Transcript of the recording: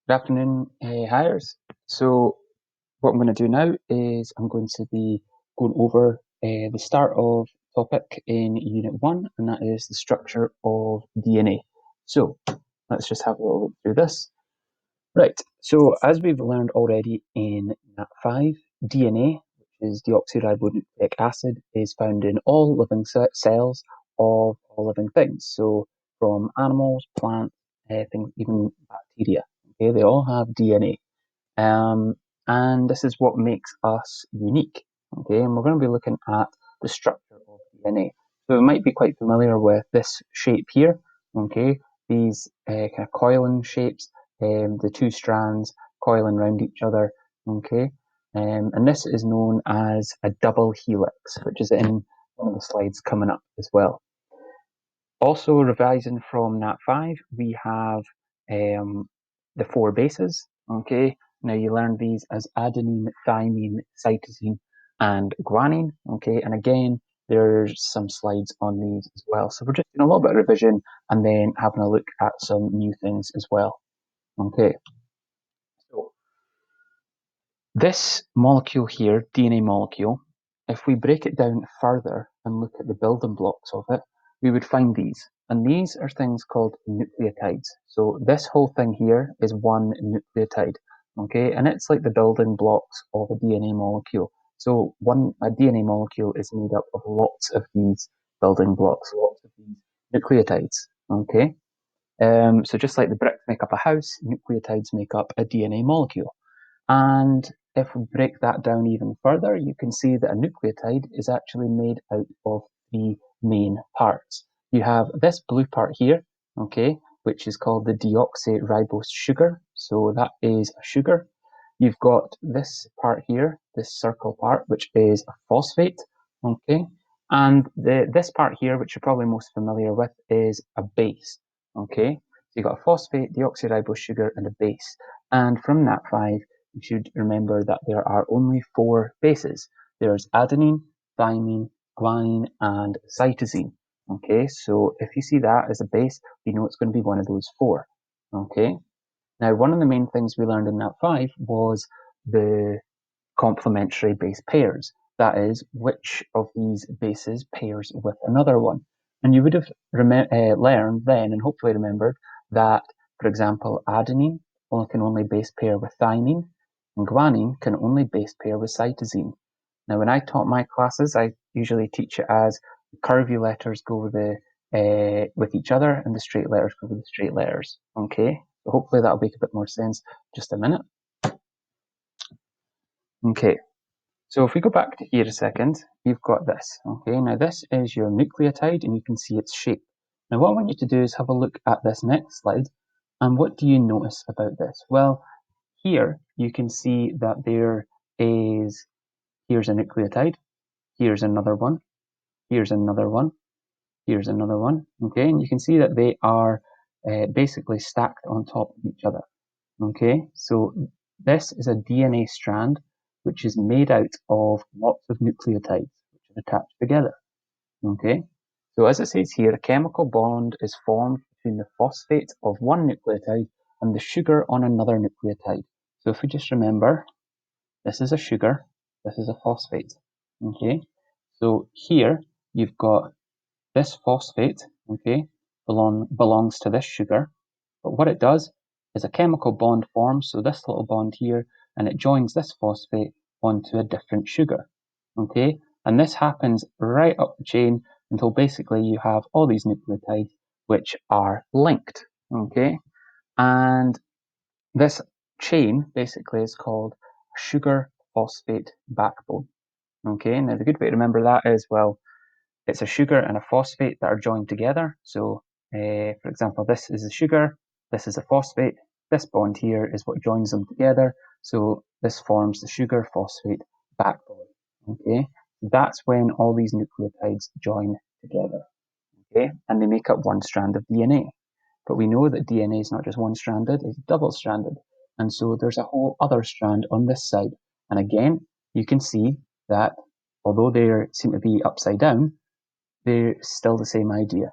Good afternoon, hires. So what I'm going to do now is I'm going to be going over the start of topic in Unit 1, and that is the structure of DNA. So let's just have a little look through this. Right, so as we've learned already in Nat 5, DNA, which is deoxyribonucleic acid, is found in all living cells of all living things. So from animals, plants, things, even bacteria. Okay, they all have DNA. And this is what makes us unique. Okay, and we're going to be looking at the structure of DNA. So we might be quite familiar with this shape here. Okay, these kind of coiling shapes, the two strands coiling around each other. Okay, and this is known as a double helix, which is in one of the slides coming up as well. Also revising from Nat 5, we have the four bases. Okay, now you learn these as adenine, thymine, cytosine, and guanine. Okay, and again, there's some slides on these as well. So we're just doing a little bit of revision and then having a look at some new things as well. Okay, so this molecule here, DNA molecule, if we break it down further and look at the building blocks of it, we would find these. And these are things called nucleotides. So this whole thing here is one nucleotide, okay? And it's like the building blocks of a DNA molecule. So a DNA molecule is made up of lots of these building blocks, lots of these nucleotides, okay? So just like the bricks make up a house, nucleotides make up a DNA molecule. And if we break that down even further, you can see that a nucleotide is actually made out of three main parts. You have this blue part here, okay, which is called the deoxyribose sugar. So that is a sugar. You've got this part here, this circle part, which is a phosphate, okay, and this part here, which you're probably most familiar with, is a base, okay. So you've got a phosphate, deoxyribose sugar, and a base. And from Nat 5, you should remember that there are only four bases. There's adenine, thymine, guanine, and cytosine. Okay, so if you see that as a base, you know it's going to be one of those four. Okay, now one of the main things we learned in Nat 5 was the complementary base pairs. That is, which of these bases pairs with another one. And you would have learned then, and hopefully remembered, that, for example, adenine can only base pair with thymine, and guanine can only base pair with cytosine. Now, when I taught my classes, I usually teach it as the curvy letters go with each other, and the straight letters go with the straight letters. Okay, so hopefully that'll make a bit more sense. Just a minute. Okay, so if we go back to here a second, you've got this. Okay, now this is your nucleotide, and you can see its shape. Now, what I want you to do is have a look at this next slide, and what do you notice about this? Well, here you can see that here's a nucleotide, here's another one, here's another one, here's another one, okay? And you can see that they are basically stacked on top of each other, okay? So this is a DNA strand which is made out of lots of nucleotides which are attached together, okay? So as it says here, a chemical bond is formed between the phosphate of one nucleotide and the sugar on another nucleotide. So if we just remember, this is a sugar, this is a phosphate, okay? So here you've got this phosphate, okay, belongs to this sugar, but what it does is a chemical bond forms, so this little bond here, and it joins this phosphate onto a different sugar, okay? And this happens right up the chain until basically you have all these nucleotides which are linked, okay? And this chain basically is called a sugar phosphate backbone, okay? Now the good way to remember that is, well, it's a sugar and a phosphate that are joined together. So, for example, this is a sugar, this is a phosphate, this bond here is what joins them together. So this forms the sugar phosphate backbone. Okay, that's when all these nucleotides join together. Okay, and they make up one strand of DNA. But we know that DNA is not just one-stranded; it's double-stranded, and so there's a whole other strand on this side. And again, you can see that although they seem to be upside down, they're still the same idea.